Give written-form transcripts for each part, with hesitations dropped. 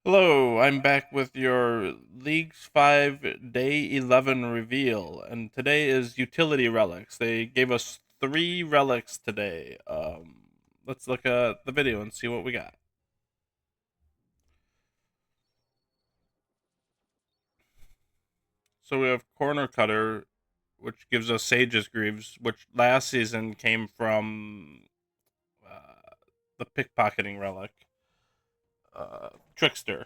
Hello, I'm back with your Leagues 5 Day 11 reveal, and today is utility relics. They gave us 3 relics today. Let's look at the video and see what we got. So we have Corner Cutter, which gives us Sage's Greaves, which last season came from the pickpocketing relic. Trickster.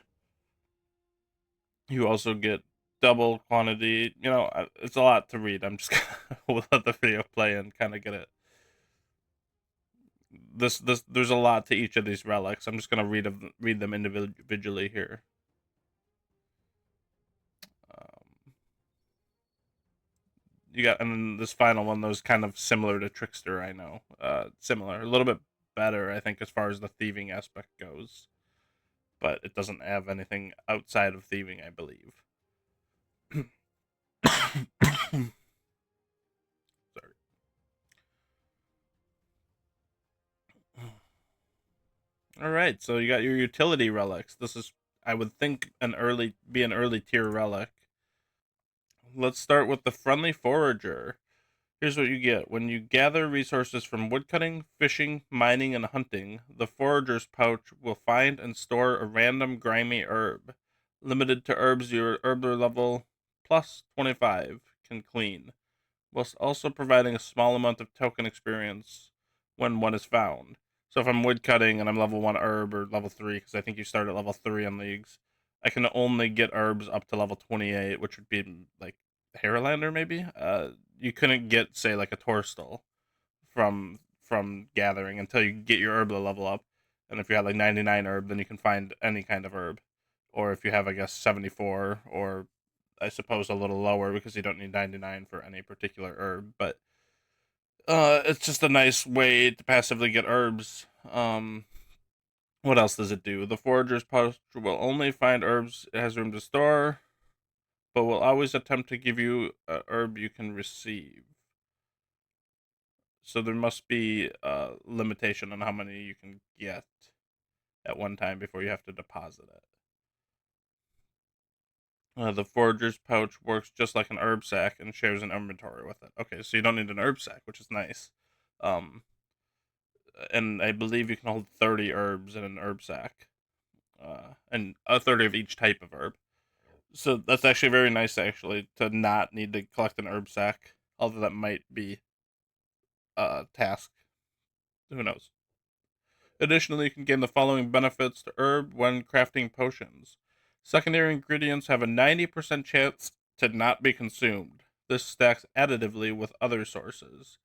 You also get double quantity. It's a lot to read. I'm just gonna we'll let the video play and kind of get it. This there's a lot to each of these relics. I'm just gonna read them individually here. Um, you got and then this final one, those kind of similar to Trickster. I know, similar, a little bit better, I think, as far as the thieving aspect goes, but it doesn't have anything outside of thieving, I believe. Sorry. All right, so you got your utility relics. This is, I would think, an early tier relic. Let's start with the friendly forager. Here's what you get. When you gather resources from woodcutting, fishing, mining, and hunting, the forager's pouch will find and store a random grimy herb, limited to herbs your herber level plus 25 can clean, whilst also providing a small amount of token experience when one is found. So if I'm woodcutting and I'm level 1 herb or level 3, because I think you start at level 3 on leagues, I can only get herbs up to level 28, which would be like Haralander maybe. You couldn't get, say, like a Torstal from gathering until you get your herb level up. And if you have like 99 herb, then you can find any kind of herb. Or if you have, I guess, 74, or I suppose a little lower because you don't need 99 for any particular herb. But it's just a nice way to passively get herbs. What else does it do? The forager's pouch will only find herbs it has room to store, but will always attempt to give you a herb you can receive. So there must be a limitation on how many you can get at one time before you have to deposit it. The forager's pouch works just like an herb sack and shares an inventory with it. Okay, so you don't need an herb sack, which is nice. Um, and I believe you can hold 30 herbs in an herb sack, and a 30 of each type of herb. So that's actually very nice, actually, to not need to collect an herb sack, although that might be a task. Who knows? Additionally, you can gain the following benefits to herb when crafting potions. Secondary ingredients have a 90% chance to not be consumed. This stacks additively with other sources.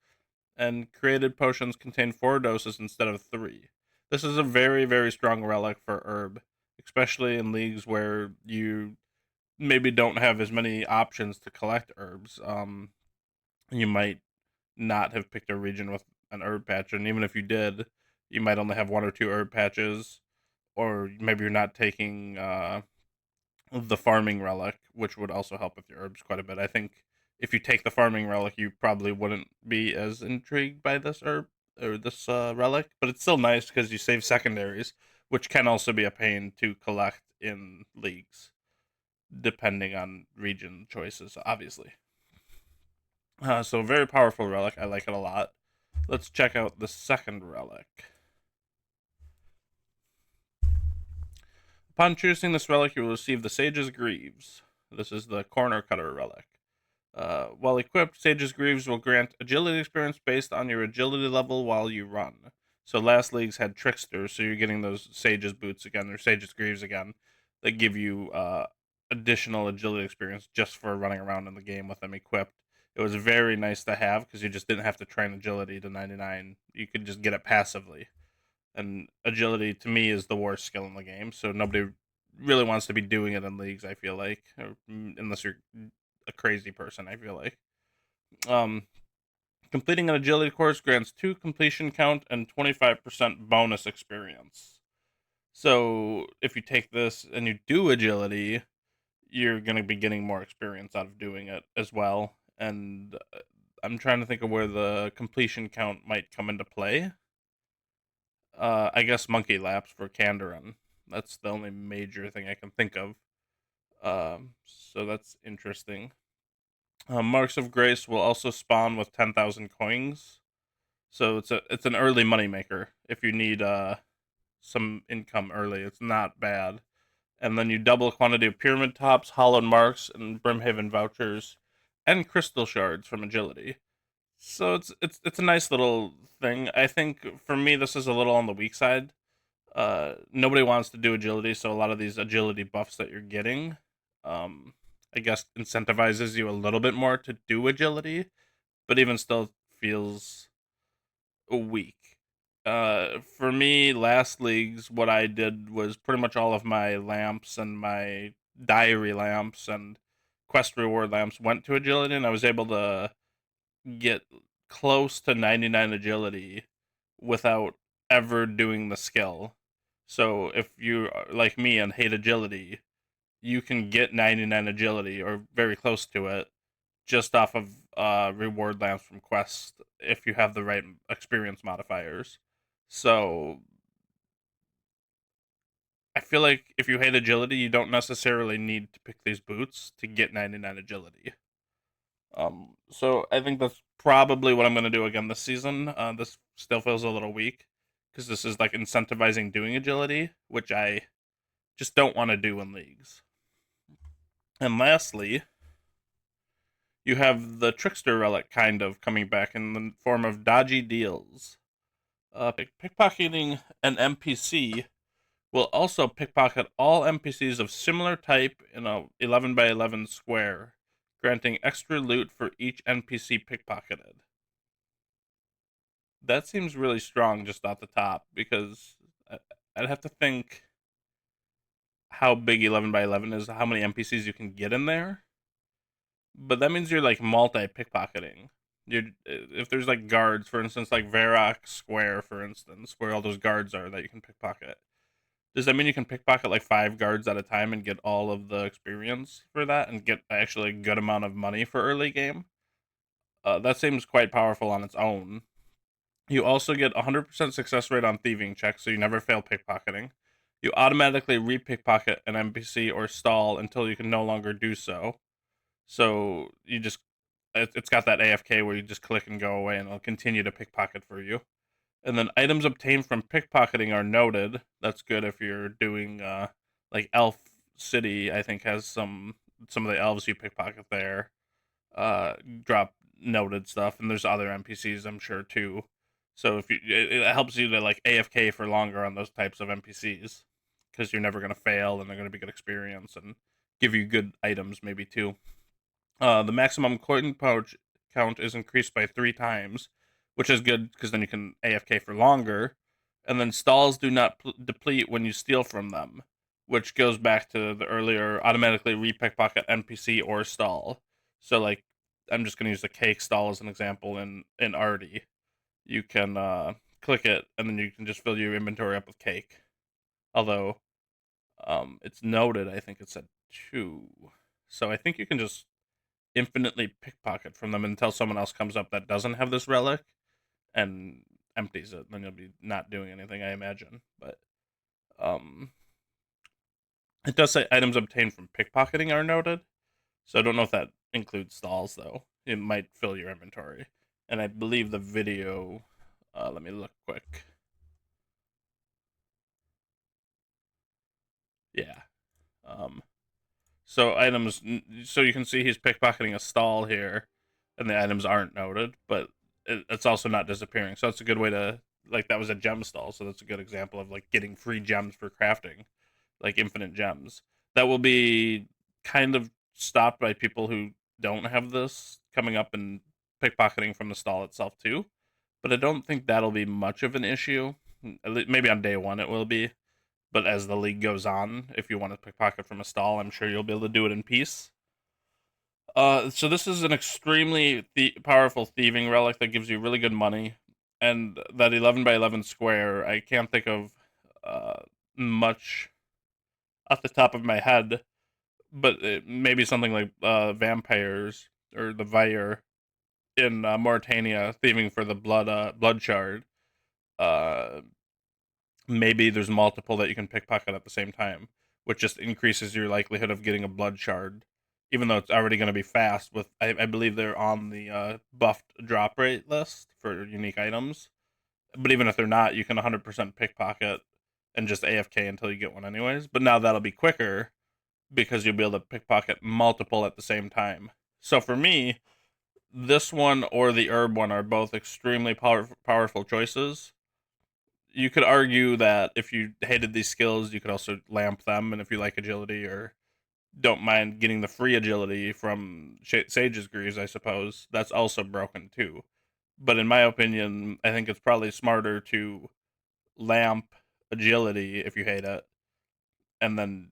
And created potions contain 4 doses instead of 3. This is a very, very strong relic for herb, especially in leagues where you maybe don't have as many options to collect herbs. You might not have picked a region with an herb patch, and even if you did, you might only have 1 or 2 herb patches, or maybe you're not taking the farming relic, which would also help with your herbs quite a bit. I think if you take the farming relic, you probably wouldn't be as intrigued by this herb or this relic, but it's still nice because you save secondaries, which can also be a pain to collect in leagues, depending on region choices, obviously. So very powerful relic. I like it a lot. Let's check out the second relic. Upon choosing this relic, you will receive the Sage's Greaves. This is the Corner Cutter relic. While equipped, Sage's Greaves will grant agility experience based on your agility level while you run. So last leagues had Trickster, so you're getting those Sage's Boots again, or Sage's Greaves again, that give you additional agility experience just for running around in the game with them equipped. It was very nice to have because you just didn't have to train agility to 99. You could just get it passively. And agility, to me, is the worst skill in the game, so nobody really wants to be doing it in leagues, I feel like, unless you're a crazy person, I feel like. Um, Completing an agility course grants 2 completion count and 25% bonus experience. So if you take this and you do agility, you're going to be getting more experience out of doing it as well. And I'm trying to think of where the completion count might come into play. I guess monkey laps for Kandarin. That's the only major thing I can think of. So that's interesting. Marks of Grace will also spawn with 10,000 coins, so it's an early moneymaker if you need some income early. It's not bad. And then you double quantity of pyramid tops, hollowed marks, and Brimhaven vouchers, and crystal shards from agility. So it's a nice little thing. I think for me this is a little on the weak side. Nobody wants to do agility, so a lot of these agility buffs that you're getting, um, I guess incentivizes you a little bit more to do agility, but even still feels weak. For me, last leagues, what I did was pretty much all of my lamps and my diary lamps and quest reward lamps went to agility, and I was able to get close to 99 agility without ever doing the skill. So if you are like me and hate agility, you can get 99 agility or very close to it just off of reward lamps from quest if you have the right experience modifiers. So I feel like if you hate agility, you don't necessarily need to pick these boots to get 99 agility. So I think that's probably what I'm going to do again this season. This still feels a little weak because this is like incentivizing doing agility, which I just don't want to do in leagues. And lastly, you have the trickster relic kind of coming back in the form of dodgy deals. Pickpocketing an NPC will also pickpocket all NPCs of similar type in a 11 by 11 square, granting extra loot for each NPC pickpocketed. That seems really strong just off the top because I'd have to think how big 11 by 11 is, how many NPCs you can get in there. But that means you're like multi pickpocketing. You're if there's like guards, for instance, like Varrock Square, for instance, where all those guards are that you can pickpocket. Does that mean you can pickpocket like 5 guards at a time and get all of the experience for that and get actually a good amount of money for early game? That seems quite powerful on its own. You also get 100% success rate on thieving checks, so you never fail pickpocketing. You automatically re-pickpocket an NPC or stall until you can no longer do so. So you just it's got that AFK where you just click and go away, and it'll continue to pickpocket for you. And then items obtained from pickpocketing are noted. That's good if you're doing like Elf City. I think has some of the elves you pickpocket there drop noted stuff, and there's other NPCs I'm sure too. So if it helps you to like AFK for longer on those types of NPCs because you're never gonna fail and they're gonna be good experience and give you good items maybe too. The maximum coin pouch count is increased by 3 times, which is good because then you can AFK for longer. And then stalls do not deplete when you steal from them, which goes back to the earlier automatically re-pickpocket NPC or stall. So like, I'm just gonna use the cake stall as an example in Arty. You can click it and then you can just fill your inventory up with cake. Although it's noted, I think it said 2. So I think you can just infinitely pickpocket from them until someone else comes up that doesn't have this relic and empties it. Then you'll be not doing anything, I imagine. But um, it does say items obtained from pickpocketing are noted. So I don't know if that includes stalls though. It might fill your inventory. And I believe the video. Let me look quick. Yeah. Um, So items, so you can see he's pickpocketing a stall here, and the items aren't noted, but it's also not disappearing. So that's a good way to like that was a gem stall, so that's a good example of like getting free gems for crafting, like infinite gems. That will be kind of stopped by people who don't have this coming up and pickpocketing from the stall itself too. But I don't think that'll be much of an issue. Maybe on day one it will be, but as the league goes on, if you want to pickpocket from a stall, I'm sure you'll be able to do it in peace. So this is an extremely powerful thieving relic that gives you really good money, and that 11 by 11 square. I can't think of much off the top of my head, but maybe something like vampires or the Vire in Mauritania thieving for the blood shard. Uh, maybe there's multiple that you can pickpocket at the same time, which just increases your likelihood of getting a blood shard, even though it's already going to be fast. With I believe they're on the buffed drop rate list for unique items, but even if they're not, you can 100% pickpocket and just AFK until you get one anyways. But now that'll be quicker because you'll be able to pickpocket multiple at the same time. So for me, this one or the herb one are both extremely powerful choices. You could argue that if you hated these skills, you could also lamp them, and if you like agility or don't mind getting the free agility from Sage's Greaves, I suppose that's also broken too. But in my opinion, I think it's probably smarter to lamp agility if you hate it, and then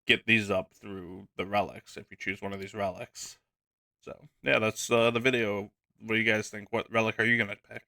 get these up through the relics if you choose one of these relics. So yeah, that's the video. What do you guys think? What relic are you gonna pick?